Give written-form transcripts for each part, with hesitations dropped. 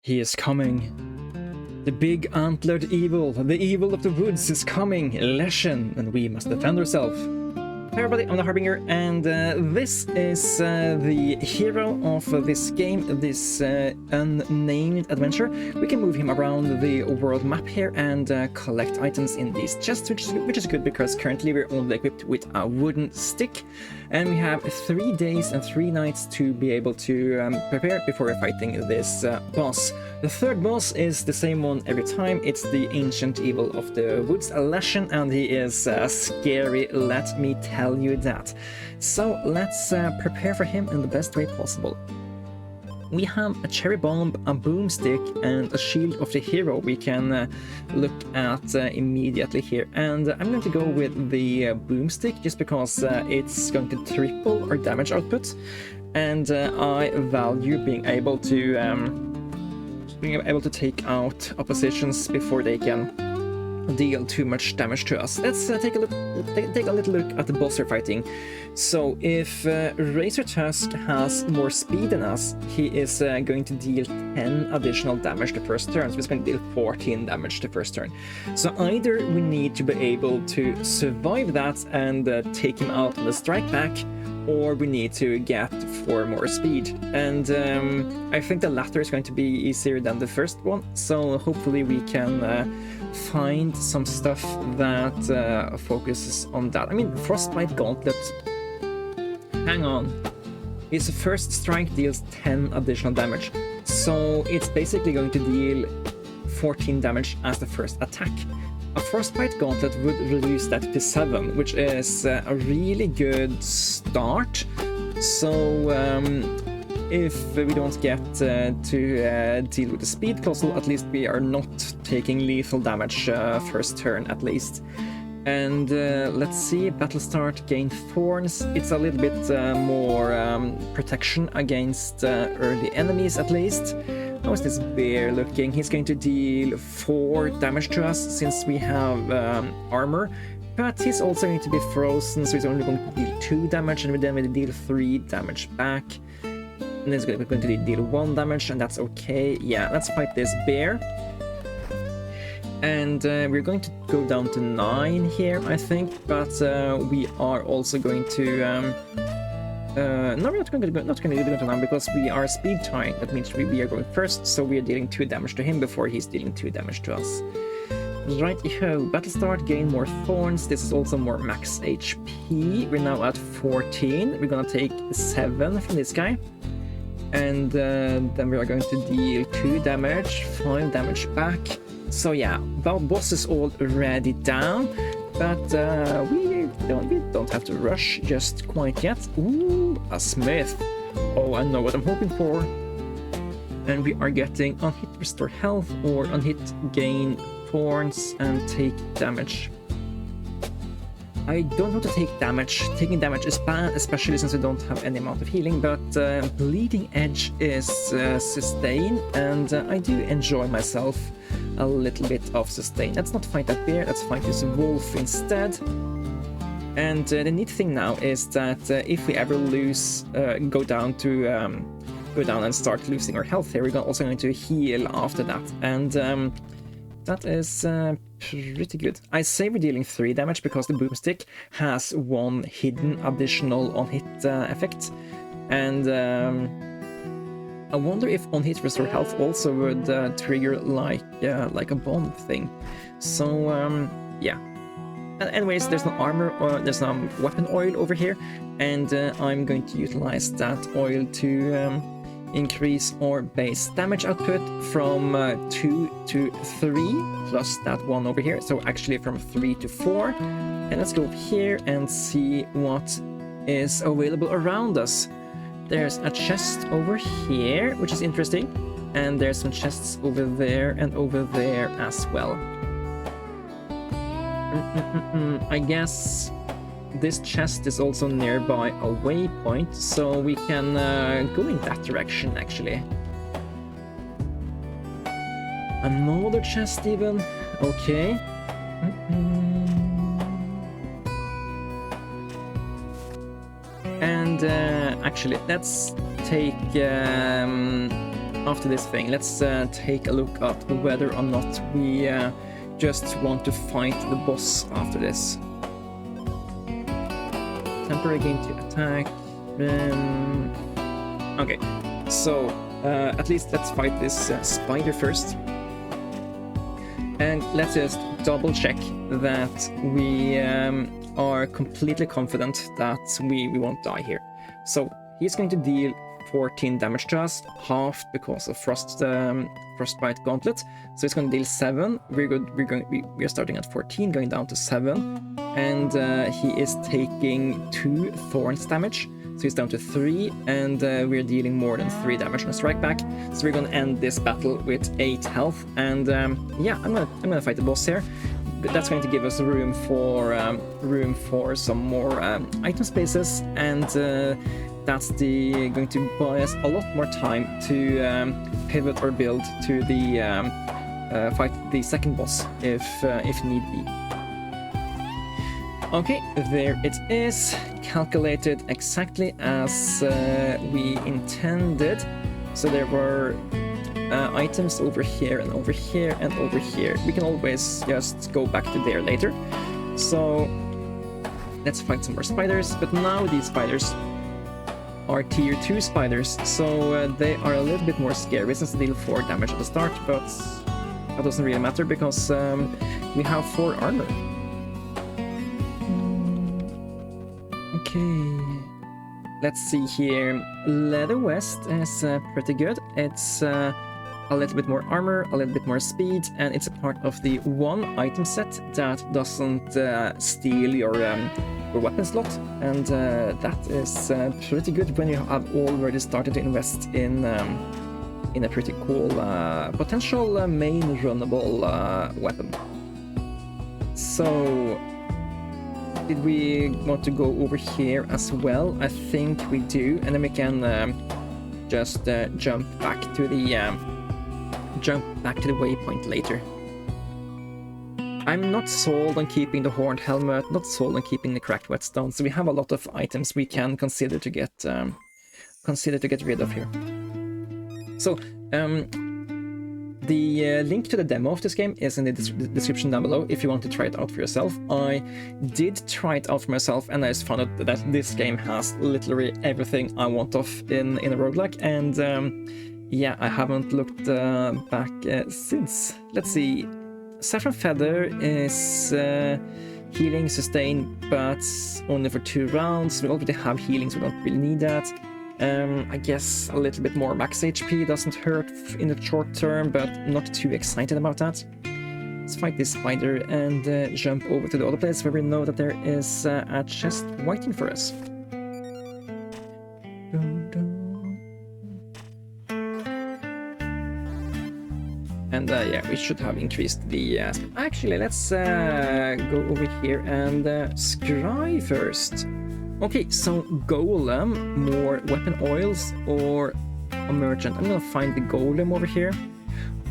He is coming. The big antlered evil, the evil of the woods is coming, Leshen, and we must defend ourselves. Hi everybody, I'm the Harbinger, and this is the hero of this game, this unnamed adventure. We can move him around the world map here and collect items in these chests, which is good because currently we're only equipped with a wooden stick, and we have 3 days and 3 nights to be able to prepare before fighting this boss. The third boss is the same one every time. It's the ancient evil of the woods, Leshen, and he is scary, let me tell you that. So let's prepare for him in the best way possible. We have a cherry bomb, a boomstick, and a shield of the hero we can look at immediately here. And I'm going to go with the boomstick just because it's going to triple our damage output, and I value being able to take out oppositions before they can deal too much damage to us. Let's take a little look at the boss we're fighting. So if Razor Tusk has more speed than us, he is going to deal 10 additional damage the first turn, so he's going to deal 14 damage the first turn. So either we need to be able to survive that and take him out on the strike back, or we need to get 4 more speed. And I think the latter is going to be easier than the first one, so hopefully we can find some stuff that focuses on that. I mean, Frostbite Gauntlet, hang on. His first strike deals 10 additional damage, so it's basically going to deal 14 damage as the first attack. A Frostbite Gauntlet would reduce that to 7, which is a really good start. So if we don't get to deal with the Speed Colossal, at least we are not taking lethal damage first turn at least. And let's see, Battle Start, gain Thorns. It's a little bit more protection against early enemies at least. How is this bear looking? He's going to deal 4 damage to us since we have armor, but he's also going to be frozen, so he's only going to deal 2 damage, and then we'll deal 3 damage back. And then he's going to deal 1 damage, and that's okay. Yeah, let's fight this bear. And we're going to go down to 9 here, I think, but we are also going to... no, we're not going to go to 9 because we are speed tying. That means we are going first, so we are dealing 2 damage to him before he's dealing 2 damage to us. Righty-ho, Battle Start, gain more Thorns. This is also more max HP. We're now at 14. We're gonna take 7 from this guy. And then we are going to deal 2 damage, 5 damage back. So yeah, our boss is already down, but we don't have to rush just quite yet. Ooh, a smith. Oh, I know what I'm hoping for. And we are getting unhit restore health or unhit gain thorns and take damage. I don't want to take damage. Taking damage is bad, especially since I don't have any amount of healing, but bleeding edge is sustain, and I do enjoy myself a little bit of sustain. Let's not fight that bear, let's fight this wolf instead. And the neat thing now is that if we ever lose, go down and start losing our health here, we're also going to heal after that, and that is pretty good. I say we're dealing 3 damage because the boomstick has 1 hidden additional on-hit effect, and I wonder if on-hit restore health also would trigger like a bomb thing. So yeah. Anyways, there's no armor, or there's no weapon oil over here, and I'm going to utilize that oil to increase our base damage output from 2 to 3, plus that 1 over here, so actually from 3 to 4. And let's go over here and see what is available around us. There's a chest over here, which is interesting, and there's some chests over there and over there as well. I guess this chest is also nearby a waypoint, so we can go in that direction actually. Another chest even, okay. And actually let's take after this thing, let's take a look at whether or not we just want to fight the boss after this. Temporary gain to attack. Okay, so at least let's fight this spider first. And let's just double check that we are completely confident that we won't die here. So he's going to deal 14 damage to us, half because of frostbite gauntlet. So it's going to deal 7. We are starting at 14, going down to 7, and he is taking 2 thorns damage. So he's down to 3, and we're dealing more than 3 damage on a strike back. So we're gonna end this battle with 8 health, and yeah, I'm gonna fight the boss here. But that's going to give us room for some more item spaces, and that's going to buy us a lot more time to pivot or build to the fight the second boss if need be. Okay, there it is, calculated exactly as we intended. So there were items over here and over here and over here. We can always just go back to there later. So let's fight some more spiders, but now these spiders are tier 2 spiders, so they are a little bit more scary since they deal 4 damage at the start, but that doesn't really matter because we have 4 armor. Okay, let's see here. Leather West is pretty good. It's a little bit more armor, a little bit more speed, and it's a part of the one item set that doesn't steal your weapon slot, and that is pretty good when you have already started to invest in a pretty cool potential main runnable weapon. So did we want to go over here as well? I think we do, and then we can just jump back to the waypoint later. I'm not sold on keeping the horned helmet, not sold on keeping the cracked whetstone, so we have a lot of items we can consider to get rid of here. So the link to the demo of this game is in the description down below if you want to try it out for yourself. I did try it out for myself, and I just found out that this game has literally everything I want of in a roguelike, and yeah, I haven't looked back since. Let's see. Saffron Feather is healing, sustain, but only for 2 rounds. We already have healing, so we don't really need that. I guess a little bit more max HP doesn't hurt in the short term, but not too excited about that. Let's fight this spider and jump over to the other place where we know that there is a chest waiting for us. And yeah, we should have increased the... Actually, let's go over here and scry first. Okay, so Golem, more weapon oils, or a merchant. I'm gonna find the Golem over here.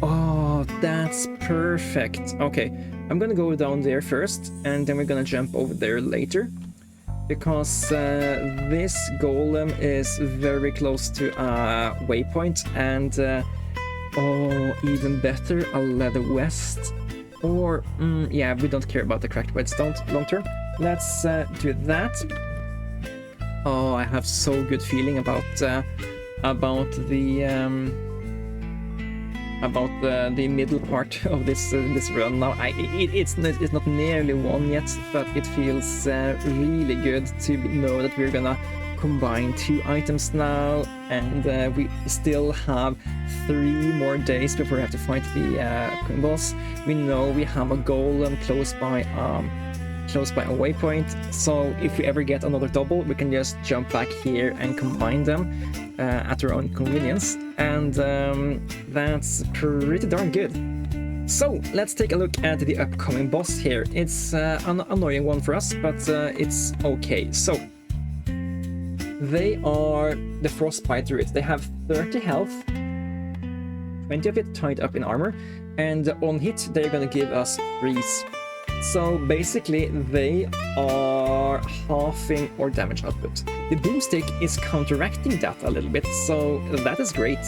Oh, that's perfect. Okay, I'm gonna go down there first, and then we're gonna jump over there later. Because this Golem is very close to a waypoint, and oh, even better, a Leather West. Or, yeah, we don't care about the cracked whetstone long term. Let's do that. Oh, I have so good feeling about the middle part of this run now. It's not nearly one yet, but it feels really good to know that we're gonna combine 2 items now, and we still have 3 more days before we have to fight the boss. We know we have a golem close by a waypoint, so if we ever get another double, we can just jump back here and combine them at our own convenience, and that's pretty darn good. So let's take a look at the upcoming boss here. It's an annoying one for us, but it's okay. So they are the frostbite druids. They have 30 health, 20 of it tied up in armor, and on hit they're gonna give us freeze. So basically they are halving our damage output. The boomstick is counteracting that a little bit, so that is great.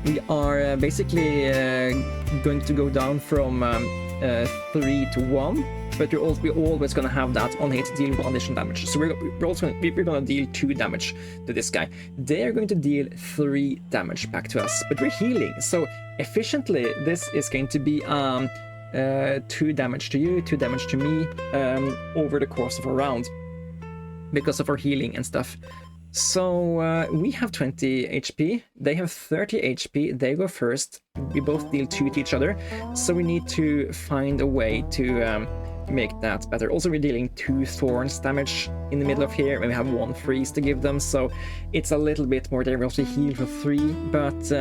We are basically going to go down from 3 to 1, but we're always going to have that on hit deal 1 additional damage. So we're also we're going to deal 2 damage to this guy. They're going to deal 3 damage back to us, but we're healing. So efficiently, this is going to be 2 damage to you, 2 damage to me over the course of a round because of our healing and stuff. So we have 20 HP, they have 30 HP, they go first, we both deal 2 to each other, so we need to find a way to make that better. Also, we're dealing 2 thorns damage in the middle of here, and we have 1 freeze to give them, so it's a little bit more there. We also heal for 3, but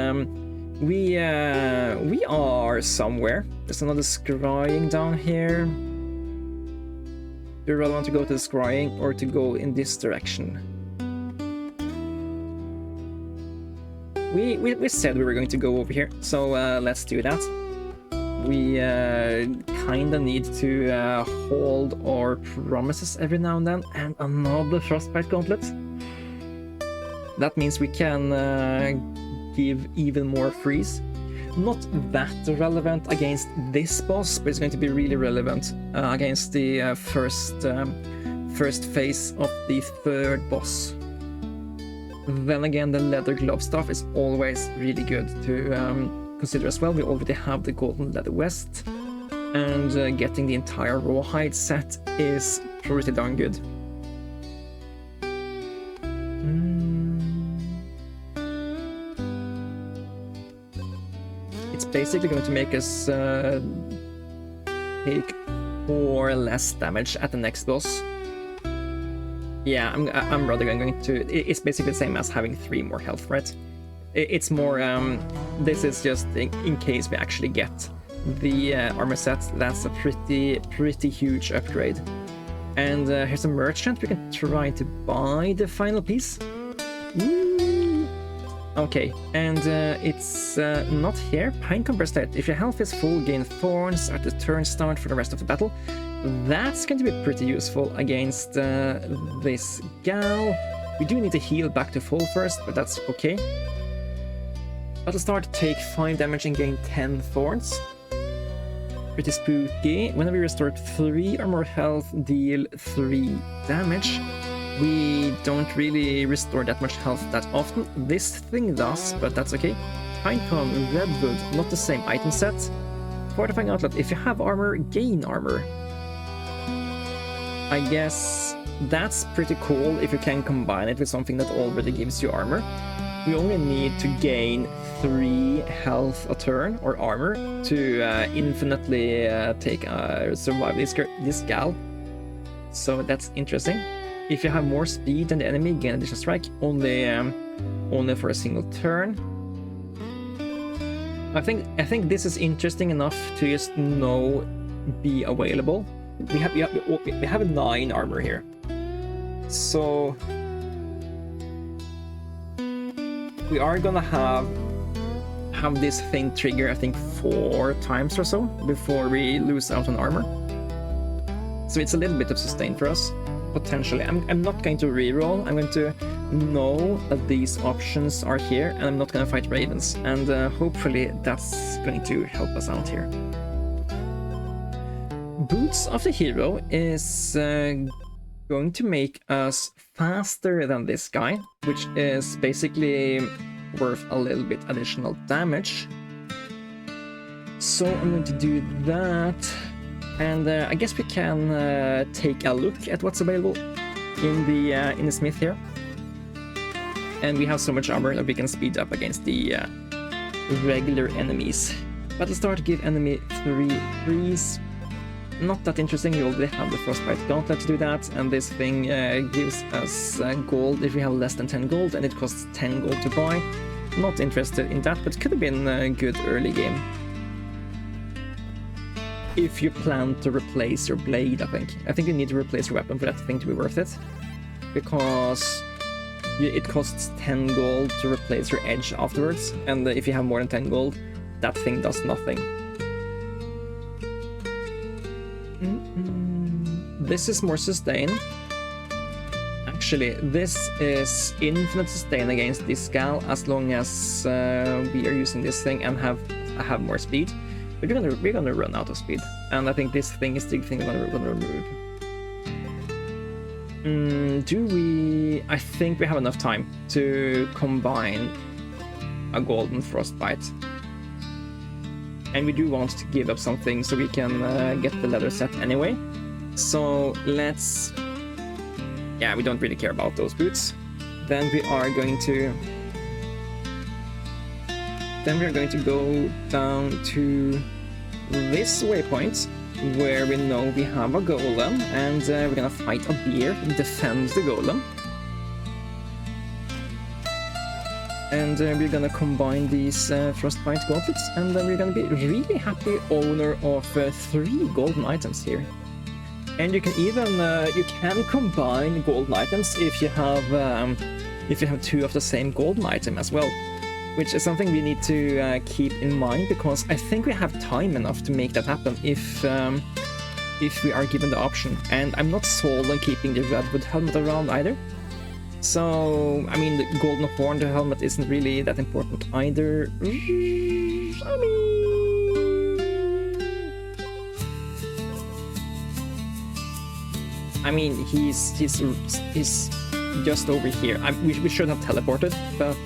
we are somewhere. There's another scrying down here. Do you rather want to go to the scrying or to go in this direction? We said we were going to go over here, so let's do that. We kinda need to hold our promises every now and then, and another frostbite gauntlet. That means we can give even more freeze. Not that relevant against this boss, but it's going to be really relevant against the first phase of the 3rd boss. Then again, the leather glove stuff is always really good to consider as well. We already have the golden leather vest, and getting the entire rawhide set is pretty darn good. It's basically going to make us take 4 less damage at the next boss. Yeah, I'm rather going to... It's basically the same as having 3 more health, right? It's more... this is just in case we actually get the armor set. That's a pretty huge upgrade. And here's a merchant. We can try to buy the final piece. Woo! Okay, and it's not here. Pinecone bracelet. If your health is full, gain thorns at the turn start for the rest of the battle. That's going to be pretty useful against this gal. We do need to heal back to full first, but that's okay. Battle start, take 5 damage and gain 10 thorns. Pretty spooky. Whenever we restore 3 or more health, deal 3 damage. We don't really restore that much health that often. This thing does, but that's okay. Pinecone, redwood, not the same item set. Fortifying outlet, if you have armor, gain armor. I guess that's pretty cool if you can combine it with something that already gives you armor. We only need to gain 3 health a turn, or armor, to infinitely survive this gal. So that's interesting. If you have more speed than the enemy, gain additional strike, only for a single turn. I think this is interesting enough to just be available. We have 9 armor here, so we are gonna have this thing trigger, I think 4 times or so before we lose out on armor. So it's a little bit of sustain for us potentially. I'm not going to reroll. I'm going to know that these options are here, and I'm not going to fight ravens, and hopefully that's going to help us out here. Boots of the Hero is going to make us faster than this guy, which is basically worth a little bit additional damage. So I'm going to do that, and I guess we can take a look at what's available in the smith here. And we have so much armor that we can speed up against the regular enemies. Battle start, give enemy 3 freeze. Not that interesting, we already have the Frostbite Gauntlet to do that, and this thing gives us gold if we have less than 10 gold, and it costs 10 gold to buy. Not interested in that, but could have been a good early game. If you plan to replace your blade, I think you need to replace your weapon for that thing to be worth it. Because it costs 10 gold to replace your edge afterwards, and if you have more than 10 gold, that thing does nothing. This is more sustain. actually, this is infinite sustain against this gal as long as we are using this thing and have more speed. But we're gonna run out of speed, and I think this thing is the thing we're gonna remove. Do we? I think we have enough time to combine a golden frostbite, and we do want to give up something so we can get the leather set anyway. So let's. Yeah, we don't really care about those boots. Then we are going to go down to this waypoint where we know we have a golem, and we're gonna fight a bear and defend the golem. And we're gonna combine these frostbite gauntlets, and then we're gonna be really happy owner of 3 golden items here. And you can even you can combine golden items if you have 2 of the same golden item as well, which is something we need to keep in mind, because I think we have time enough to make that happen if we are given the option. And I'm not sold on keeping the redwood helmet around either. So I mean, the golden horned helmet isn't really that important either. I mean, he's just over here. We should have teleported, but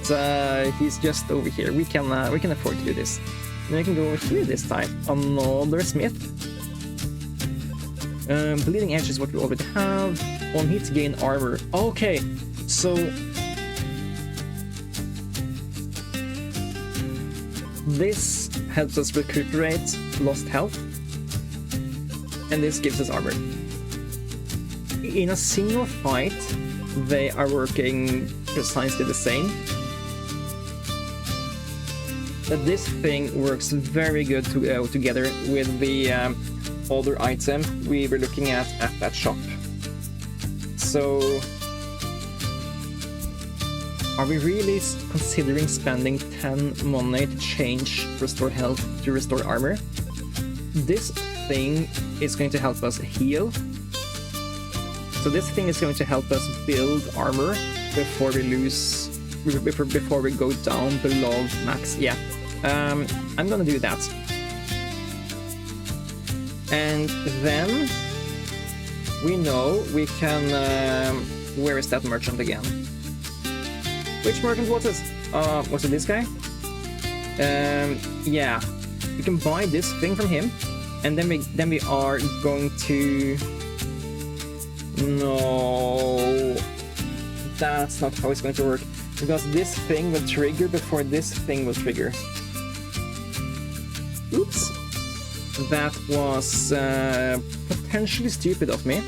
he's just over here. We can afford to do this. And we can go over here this time. Another smith. Bleeding edge is what we already have. On hit, gain armor. Okay, so this helps us recuperate lost health, and this gives us armor. In a single fight, they are working precisely the same. But this thing works very good together with the other item we were looking at that shop. So, are we really considering spending 10 money to change restore health to restore armor? This thing is going to help us heal. So this thing is going to help us build armor before we before we go down below max. Yeah, I'm gonna do that. And then we know we can. Where is that merchant again? Which merchant was it? Was it this guy? Yeah, we can buy this thing from him, and then we are going to. No, that's not how it's going to work, because this thing will trigger before this thing will trigger. Oops, that was potentially stupid of me,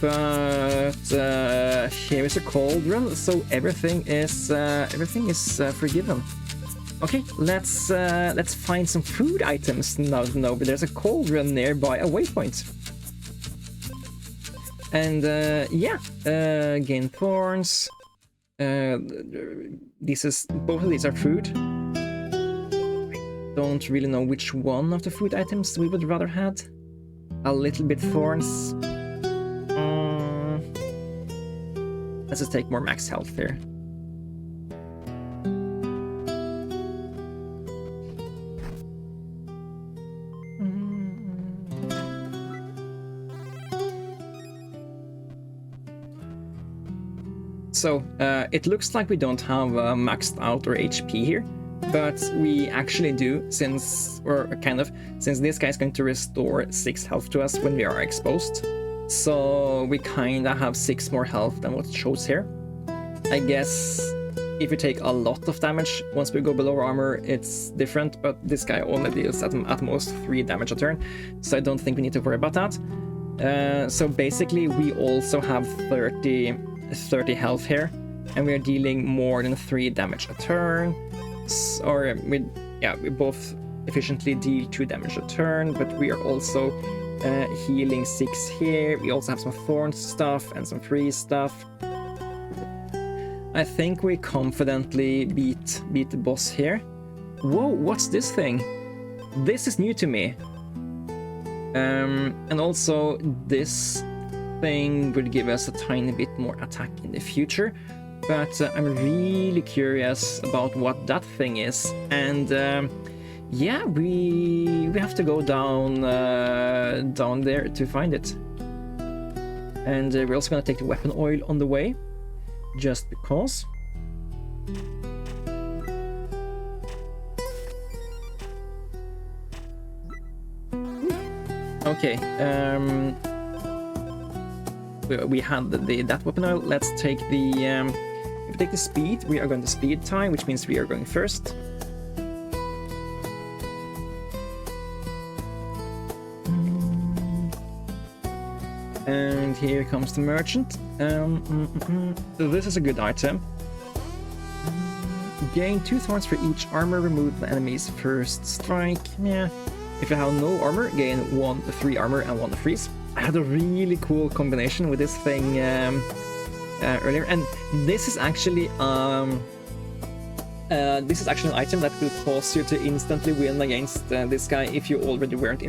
but here is a cauldron, so everything is forgiven. Okay, let's find some food items now. No, but there's a cauldron nearby a waypoint. And yeah, gain thorns. Both of these are food. Don't really know which one of the food items we would rather had. A little bit thorns. Let's just take more max health here. So, it looks like we don't have maxed out our HP here, but we actually do, since this guy is going to restore 6 health to us when we are exposed. So we kinda have 6 more health than what it shows here. I guess if we take a lot of damage, once we go below armor, it's different, but this guy only deals at most 3 damage a turn, so I don't think we need to worry about that. So basically, we also have 30 health here, and we are dealing more than 3 damage a turn. We both efficiently deal 2 damage a turn, but we are also healing 6 here. We also have some thorn stuff and some freeze stuff. I think we confidently beat the boss here. Whoa, what's this thing? This is new to me. And also this thing would give us a tiny bit more attack in the future, but I'm really curious about what that thing is, and yeah, we have to go down down there to find it. And we're also gonna take the weapon oil on the way, just because. Okay, we had that weapon oil. Let's take the if we take the speed, we are going to speed tie, which means we are going first. And here comes the merchant. So this is a good item. Gain 2 thorns for each armor removed by enemy's first strike. Yeah. If you have no armor, gain 3 armor and 1 freeze. I had a really cool combination with this thing earlier, and this is actually an item that will cause you to instantly win against this guy if you already weren't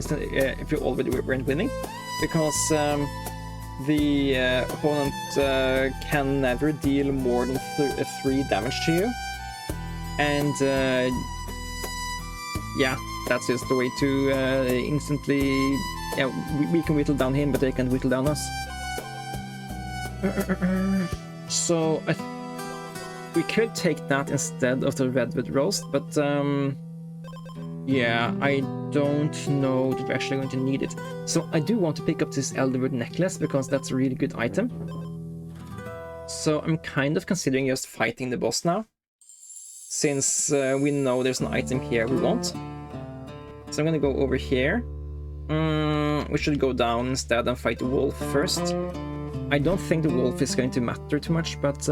winning, because the opponent can never deal more than 3 damage to you, and yeah, that's just the way to instantly. Yeah, we can whittle down him, but they can whittle down us. So we could take that instead of the redwood roast, but yeah, I don't know if we're actually going to need it. So I do want to pick up this elderwood necklace because that's a really good item. So I'm kind of considering just fighting the boss now, since we know there's an item here we want. So I'm gonna go over here. We should go down instead and fight the wolf first. I don't think the wolf is going to matter too much, but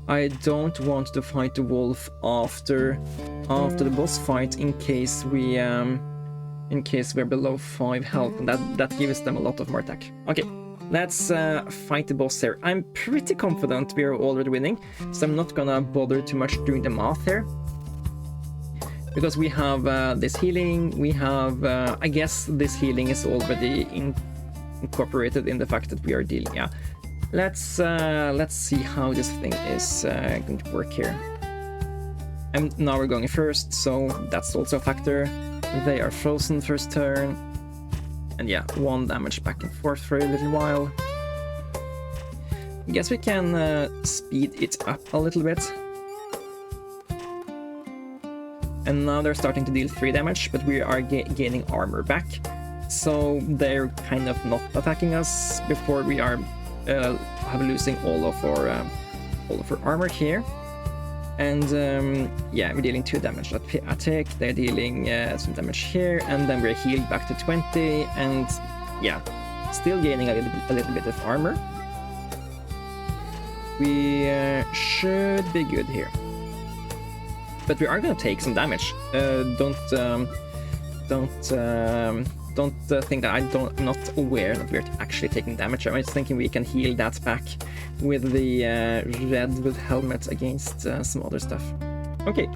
I don't want to fight the wolf after the boss fight in case we're below 5 health, and that gives them a lot of more attack. Okay, let's fight the boss here. I'm pretty confident we are already winning, so I'm not gonna bother too much doing the math here. Because we have this healing, we have, I guess this healing is already incorporated in the fact that we are dealing, yeah. Let's see how this thing is going to work here. And now we're going first, so that's also a factor. They are frozen first turn. And yeah, 1 damage back and forth for a little while. I guess we can speed it up a little bit. And now they're starting to deal 3 damage, but we are gaining armor back. So they're kind of not attacking us before we are losing all of our armor here. And yeah, we're dealing 2 damage at attack. They're dealing some damage here, and then we're healed back to 20. And yeah, still gaining a little bit of armor. We should be good here. But we are going to take some damage. Don't think that I'm not aware that we're actually taking damage. I'm just thinking we can heal that back with the redwood helmet against some other stuff. Okay,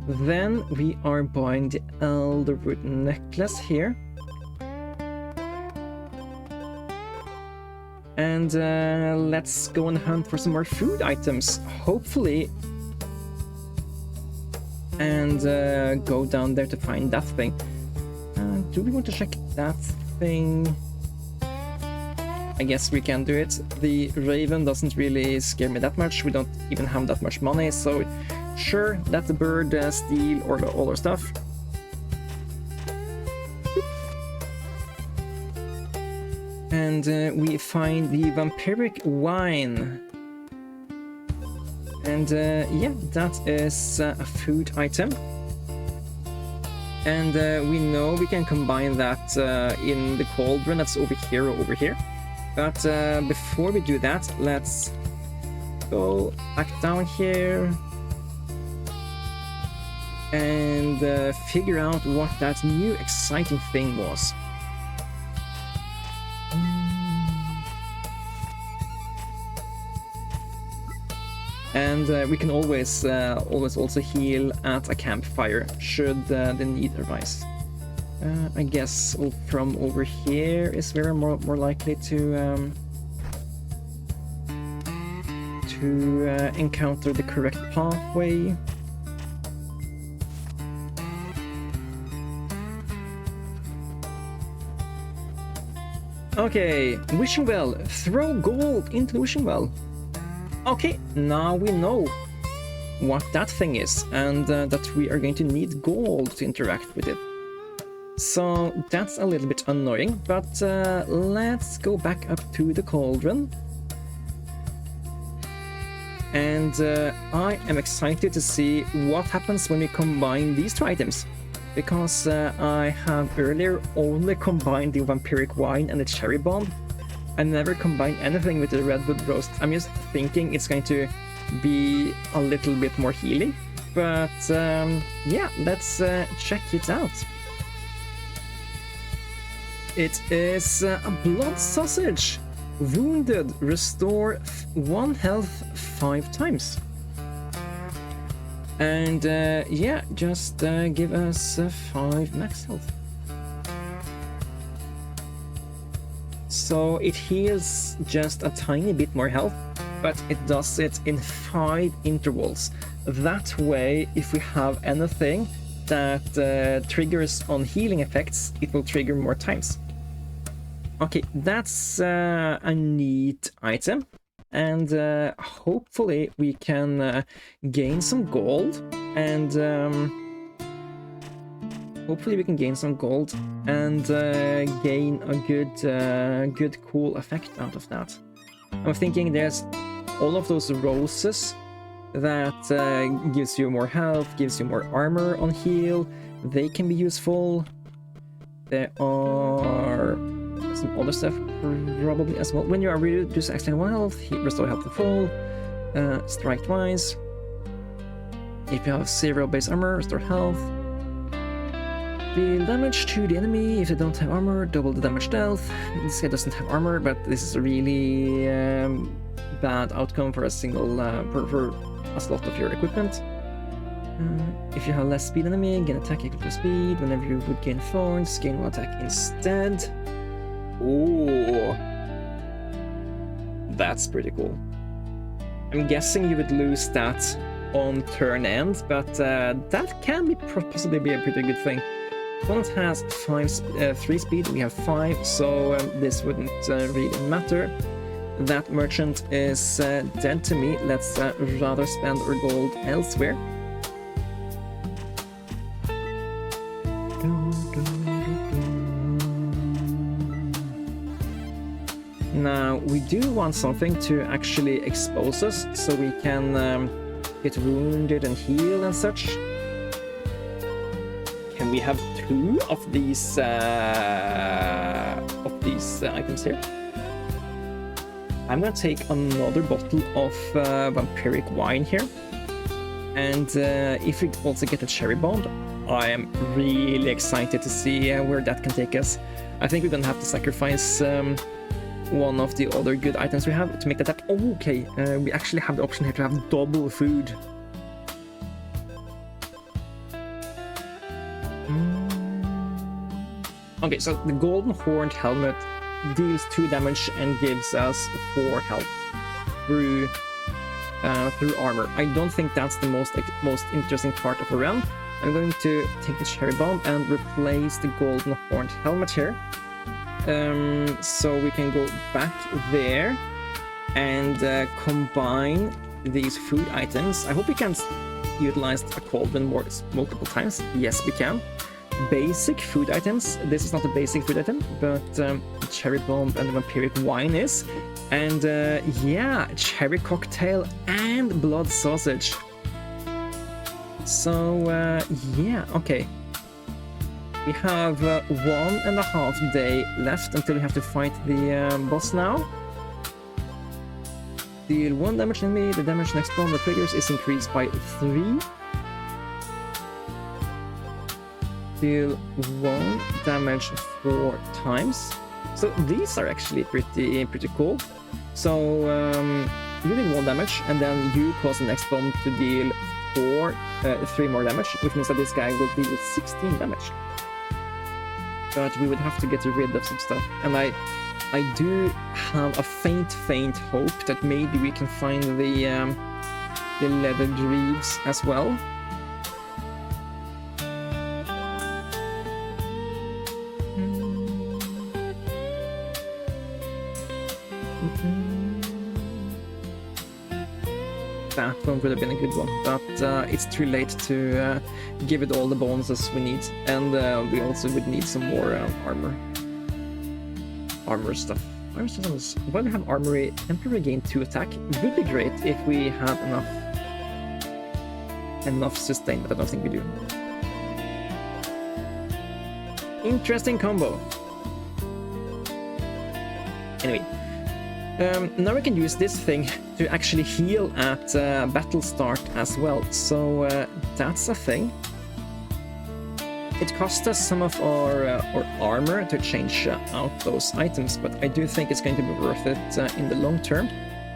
then we are buying the elderwood necklace here. And let's go and hunt for some more food items, hopefully. And go down there to find that thing. Do we want to check that thing? I guess we can do it. The raven doesn't really scare me that much. We don't even have that much money, so sure, let the bird steal all our stuff. And we find the vampiric wine. And yeah, that is a food item. And we know we can combine that in the cauldron that's over here or over here. But before we do that, let's go back down here and figure out what that new exciting thing was. And we can always also heal at a campfire should the need arise. I guess from over here is where we're more likely to to encounter the correct pathway. Okay, wishing well. Throw gold into the wishing well. Okay, now we know what that thing is, and that we are going to need gold to interact with it. So that's a little bit annoying, but let's go back up to the Cauldron. And I am excited to see what happens when we combine these two items. Because I have earlier only combined the vampiric wine and the cherry bomb. I never combined anything with the redwood roast. I'm just thinking it's going to be a little bit more healing. But yeah, let's check it out. It is a blood sausage. Wounded, restore 1 health 5 times. And yeah, just give us 5 max health. So it heals just a tiny bit more health, but it does it in 5 intervals. That way, if we have anything that triggers on healing effects, it will trigger more times. Okay, that's a neat item. And hopefully we can gain some gold, and gain a good cool effect out of that. I'm thinking there's all of those roses that gives you more health, gives you more armor on heal. They can be useful. There are some other stuff probably as well. When you are reduced extra 1 health, restore health to full, strike twice. If you have 0 base armor, restore health. Deal damage to the enemy if they don't have armor, double the damage dealt. This guy doesn't have armor, but this is a really bad outcome for a single for a slot of your equipment. If you have less speed enemy, gain attack equal to speed. Whenever you would gain thorns, gain 1 attack instead. Ooh, that's pretty cool. I'm guessing you would lose that on turn end, but that can be possibly be a pretty good thing. Opponent has 3 speed, we have 5, so this wouldn't really matter. That merchant is dead to me. Let's rather spend our gold elsewhere. Now, we do want something to actually expose us, so we can get wounded and heal and such. Can we have 2 of these items here? I'm gonna take another bottle of vampiric wine here. And if we also get a cherry bomb, I am really excited to see where that can take us. I think we're gonna have to sacrifice one of the other good items we have to make that happen. Oh, okay, we actually have the option here to have double food. Okay, so the golden horned helmet deals 2 damage and gives us 4 health through armor. I don't think that's the most interesting part of a run. I'm going to take the cherry bomb and replace the golden horned helmet here. So we can go back there and combine these food items. I hope we can utilize a Cauldron multiple times. Yes, we can. Basic food items. This is not a basic food item, but cherry bomb and the vampiric wine is. And yeah, cherry cocktail and blood sausage. So yeah, okay. We have 1.5 day left until we have to fight the boss now. Deal 1 damage to enemy. The damage next bomb that triggers is increased by 3. Deal 1 damage 4 times. So these are actually pretty cool. So you deal 1 damage, and then you cause the next bomb to deal 3 more damage, which means that this guy will deal 16 damage. But we would have to get rid of some stuff, and I I do have a faint hope that maybe we can find the leather greaves as well. That one would have been a good one, but it's too late to give it all the bonuses we need, and we also would need some more armor stuff. Why do we have armory? Temporary gain 2 attack would be great if we had enough sustain, but I don't think we do. Interesting combo. Anyway. Now we can use this thing to actually heal at battle start as well, so that's a thing. It cost us some of our armor to change out those items, but I do think it's going to be worth it in the long term.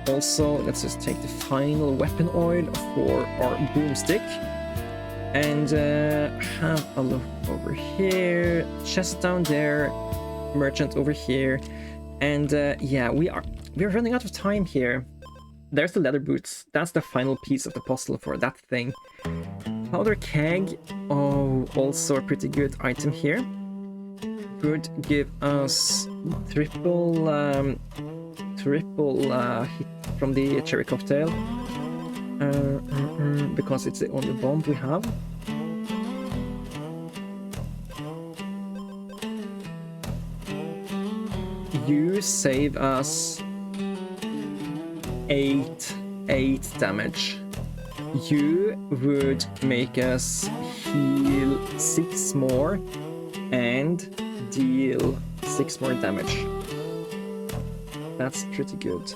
Also, let's just take the final weapon oil for our broomstick and have a look over here. Chest down there, merchant over here, and yeah, we're running out of time here. There's the leather boots. That's the final piece of the puzzle for that thing. Powder keg. Oh, also a pretty good item here. Could give us triple hit from the cherry cocktail. Because it's the only bomb we have. You save us 8 damage. You would make us heal 6 more and deal 6 more damage. That's pretty good.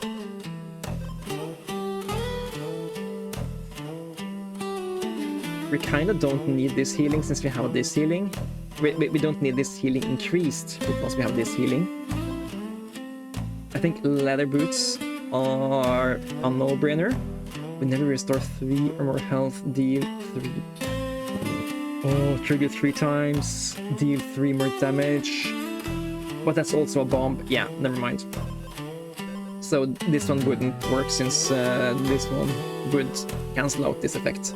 We kinda don't need this healing since we have this healing. We don't need this healing increased because we have this healing. I think leather boots are a no-brainer. Whenever we restore 3 or more health, deal 3. Oh, trigger 3 times, deal 3 more damage. But that's also a bomb. Yeah, never mind. So this one wouldn't work since this one would cancel out this effect.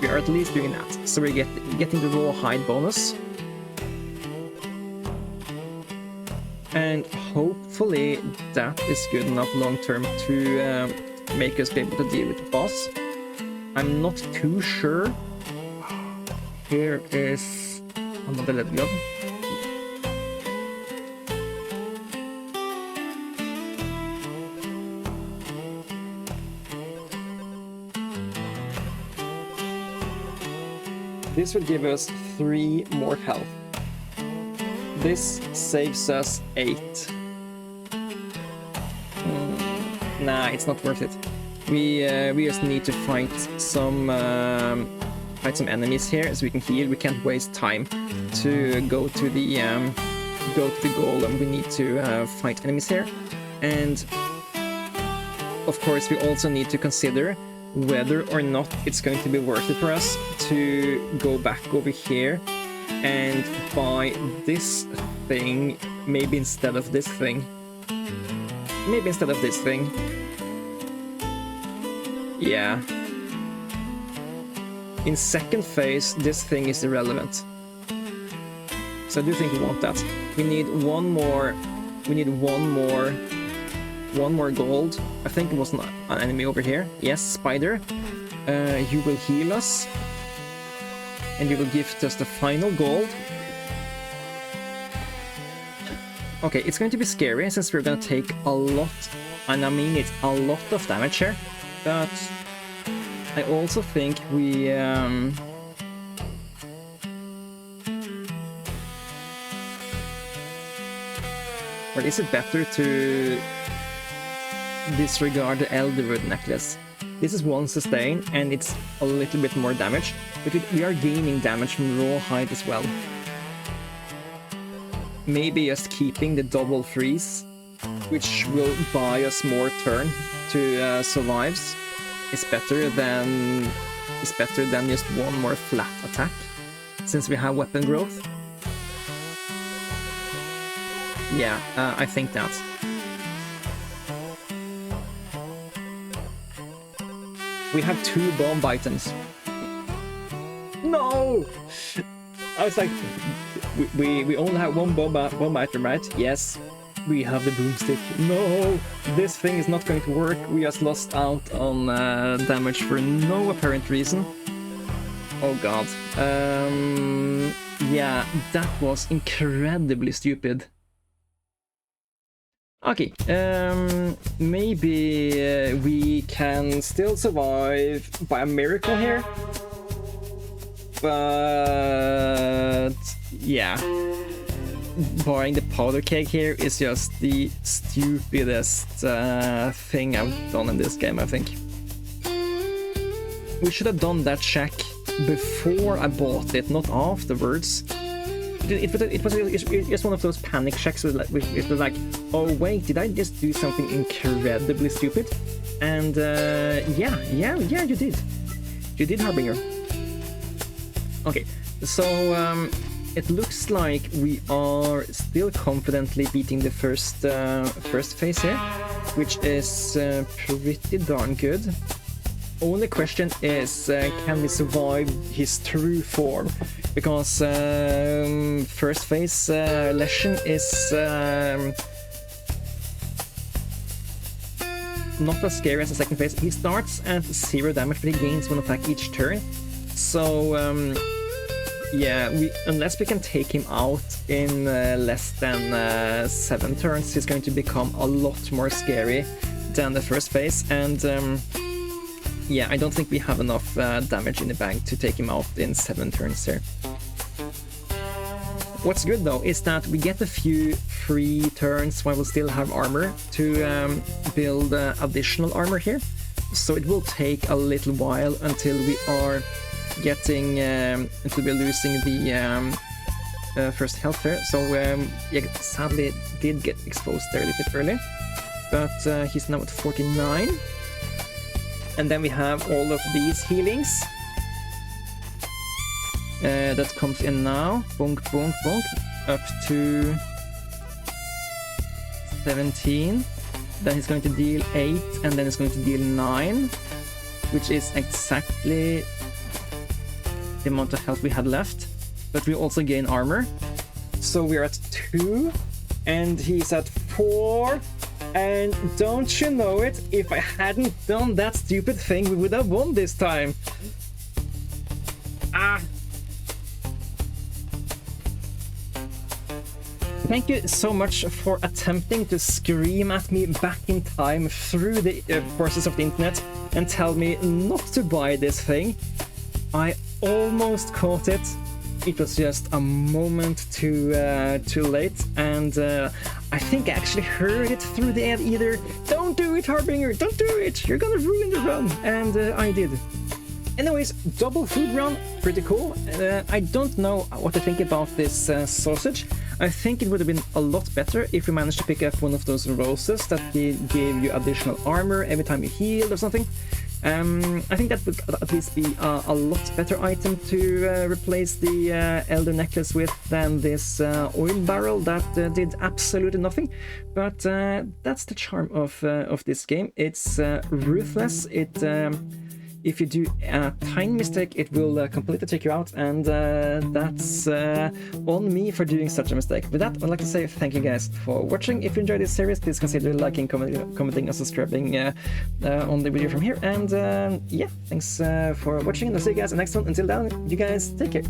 We are at least doing that. So we're getting the raw hide bonus. And hopefully that is good enough long term to make us be able to deal with the boss. I'm not too sure. Here is another leather glove. This would give us 3 more health. This saves us 8. Nah, it's not worth it. We just need to fight some enemies here so we can heal. We can't waste time to go to the golem. We need to fight enemies here, and of course we also need to consider whether or not it's going to be worth it for us to go back over here and buy this thing, maybe instead of this thing. Yeah. In second phase, this thing is irrelevant. So I do think we want that. We need one more gold. I think it was an enemy over here. Yes, spider. You will heal us. And you will give us the final gold. Okay, it's going to be scary since we're going to take a lot, and I mean it's a lot of damage here. But I also think we... Or is it better to disregard the Elderwood necklace? This is 1 sustain, and it's a little bit more damage, but we are gaining damage from raw hide as well. Maybe just keeping the double freeze, which will buy us more turn to survives, is better than is better than just one more flat attack, since we have weapon growth. Yeah, I think that. We have 2 bomb items. No! I was like, we only have 1 bomb item, right? Yes. We have the boomstick. No! This thing is not going to work. We just lost out on damage for no apparent reason. Oh god. Yeah, that was incredibly stupid. Okay, maybe we can still survive by a miracle here. But yeah, buying the powder keg here is just the stupidest thing I've done in this game, I think. We should have done that check before I bought it, not afterwards. It was just one of those panic checks with it was like, oh wait, did I just do something incredibly stupid? And yeah, you did. You did, Harbinger. Okay, so it looks like we are still confidently beating the first phase here, which is pretty darn good. Only question is, can we survive his true form? Because first phase Leshen is not as scary as the second phase. He starts at 0 damage, but he gains 1 attack each turn. So yeah, unless we can take him out in less than 7 turns, he's going to become a lot more scary than the first phase. And yeah, I don't think we have enough damage in the bank to take him out in 7 turns here. What's good though is that we get a few free turns while we still have armor to build additional armor here. So it will take a little while until we are getting until we're losing the first health here. So yeah, sadly did get exposed there a little bit early, but he's now at 49. And then we have all of these healings that comes in now. Bonk, bonk, bonk. Up to 17. Then he's going to deal 8, and then he's going to deal 9, which is exactly the amount of health we had left. But we also gain armor. So we're at 2, and he's at 4. And don't you know it, if I hadn't done that stupid thing, we would have won this time. Ah. Thank you so much for attempting to scream at me back in time through the forces of the internet and tell me not to buy this thing. I almost caught it. It was just a moment too late, and I think I actually heard it through the air either. Don't do it, Harbinger! Don't do it! You're gonna ruin the run! And I did. Anyways, double food run, pretty cool. I don't know what to think about this sausage. I think it would have been a lot better if we managed to pick up one of those roses that gave you additional armor every time you healed or something. I think that would at least be a lot better item to replace the Elder Necklace with than this oil barrel that did absolutely nothing. But that's the charm of this game. It's ruthless. If you do a tiny mistake, it will completely take you out, and that's on me for doing such a mistake. With that, I'd like to say thank you guys for watching. If you enjoyed this series, please consider liking, commenting, and subscribing on the video from here. And yeah, thanks for watching, and I'll see you guys in the next one. Until then, you guys take care.